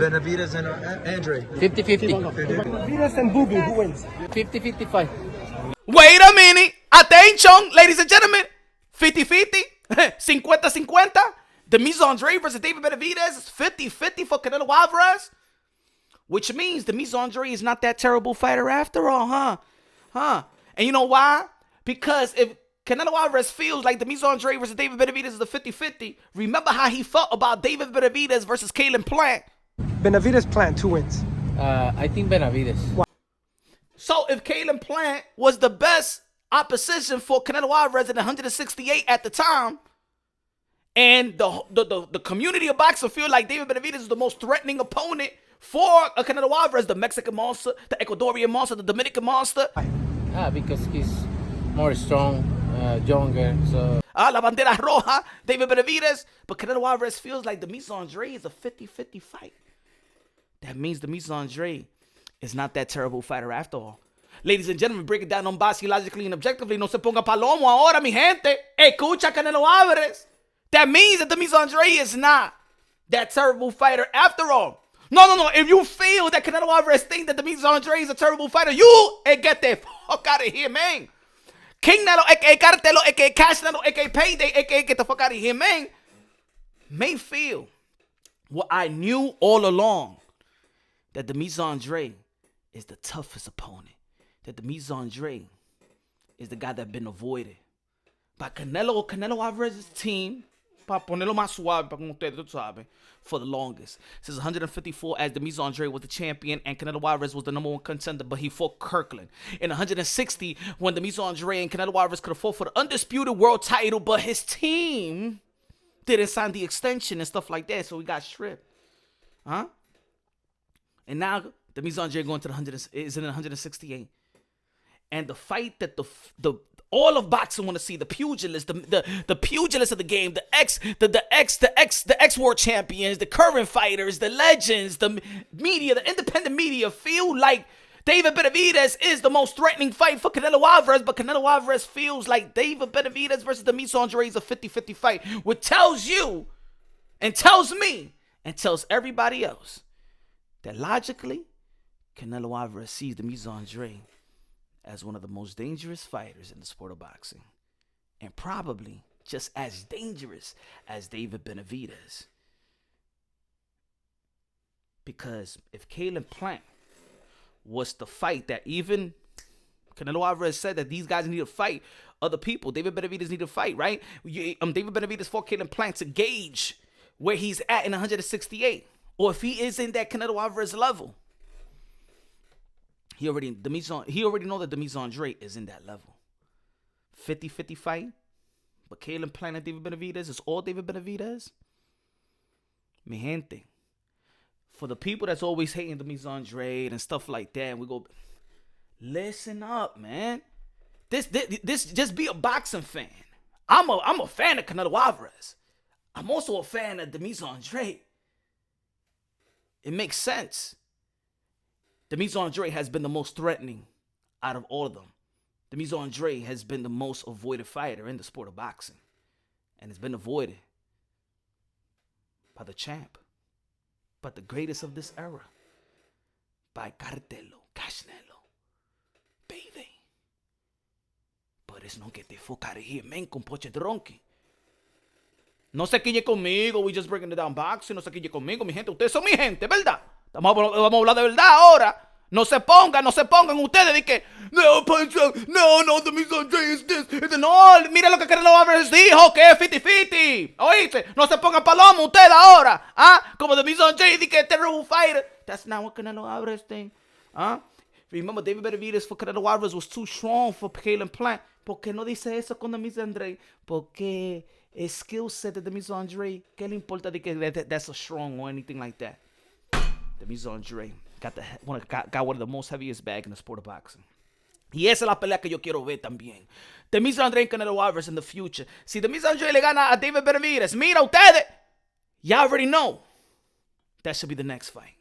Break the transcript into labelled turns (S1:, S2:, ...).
S1: Benavidez and Andrade.
S2: 50-50.
S3: Benavidez and Boo Boo, who wins?
S2: 50-55.
S4: Wait a minute. Attention, ladies and gentlemen. 50-50. 50-50. Demetrius Andrade versus David Benavidez is 50-50 for Canelo Alvarez. Which means Demetrius Andrade is not that terrible fighter after all, huh? And you know why? Because if Canelo Alvarez feels like Demetrius Andrade versus David Benavidez is a 50-50, remember how he felt about David Benavidez versus Caleb Plant.
S3: Benavidez Plant, 2 wins.
S2: I think Benavidez.
S4: So if Caleb Plant was the best opposition for Canelo Alvarez at 168 at the time, and the community of boxing feel like David Benavidez is the most threatening opponent for Canelo Alvarez, the Mexican monster, the Ecuadorian monster, the Dominican monster.
S2: Because he's more strong, younger. So
S4: La Bandera Roja, David Benavidez. But Canelo Alvarez feels like Demetrius Andrade is a 50-50 fight. That means Demetrius Andrade is not that terrible fighter after all. Ladies and gentlemen, break it down logically and objectively. No se ponga palomo ahora, mi gente. Escucha Canelo Alvarez. That means that Demetrius Andrade is not that terrible fighter after all. No. If you feel that Canelo Alvarez thinks that Demetrius Andrade is a terrible fighter, you get the fuck out of here, man. King Nelo, a.k.a. Cartelo, a.k.a. Cash Nelo, a.k.a. Payday, a.k.a. get the fuck out of here, man. May feel what I knew all along, that Demetrius Andrade is the toughest opponent. That Demetrius Andrade is the guy that been avoided by Canelo Alvarez's team, para ponerlo más suave, para con ustedes, tú sabes, for the longest. Since 154, as Demetrius Andrade was the champion and Canelo Alvarez was the #1 contender, but he fought Kirkland. In 160, when Demetrius Andrade and Canelo Alvarez could have fought for the undisputed world title, but his team didn't sign the extension and stuff like that, so he got stripped. And now Demetrius Andrade going to is in 168. And the fight that the all of boxing want to see, the pugilists, the pugilists of the game, the ex world champions, the current fighters, the legends, the media, the independent media feel like David Benavidez is the most threatening fight for Canelo Alvarez, but Canelo Alvarez feels like David Benavidez versus Demetrius Andrade is a 50-50 fight, which tells you and tells me and tells everybody else that logically Canelo Alvarez sees Demetrius Andrade as one of the most dangerous fighters in the sport of boxing, and probably just as dangerous as David Benavidez. Because if Caleb Plant was the fight that even Canelo Alvarez said that these guys need to fight other people, David Benavidez need to fight, right? David Benavidez fought Caleb Plant to gauge where he's at in 168, or if he is in that Canelo Alvarez level. He already know that Demetrius Andrade is in that level. 50-50 fight. But Caleb Plant and David Benavidez is all David Benavidez. Mi gente. For the people that's always hating Demetrius Andrade and stuff like that, we go, listen up, man. This just be a boxing fan. I'm a fan of Canelo Alvarez. I'm also a fan of Demetrius Andrade. It makes sense. Demetrius Andrade has been the most threatening out of all of them. Demetrius Andrade has been the most avoided fighter in the sport of boxing. And it's been avoided by the champ. But the greatest of this era. By Cartelo, Cashnelo, baby. Por eso no que te fuck out of here, man, con poche tronqui. No se quille conmigo, we just breaking it down boxing. No se quille conmigo, mi gente. Ustedes son mi gente, ¿verdad? Vamos a hablar de verdad ahora. No se pongan ustedes de que no, Demetrius Andrade is this. No, mira lo que Canelo Alvarez dijo, que es 50-50. ¿Oíste? No se pongan palomo ustedes ahora. Como Demetrius Andrade dice que es terrible fighter. That's not what Canelo Alvarez think. Remember, David Benavidez for Canelo Alvarez was too strong for Caleb Plant. ¿Por qué no dice eso con Demetrius Andrade? Porque el skill set de Demetrius Andrade, ¿qué le importa de que that's a strong or anything like that? Demetrius Andrade got one of the most heaviest bags in the sport of boxing. Y esa es la pelea que yo quiero ver también. Demetrius Andrade and Canelo Alvarez in the future. Si Demetrius Andrade le gana a David Benavidez, mira ustedes, you already know that should be the next fight.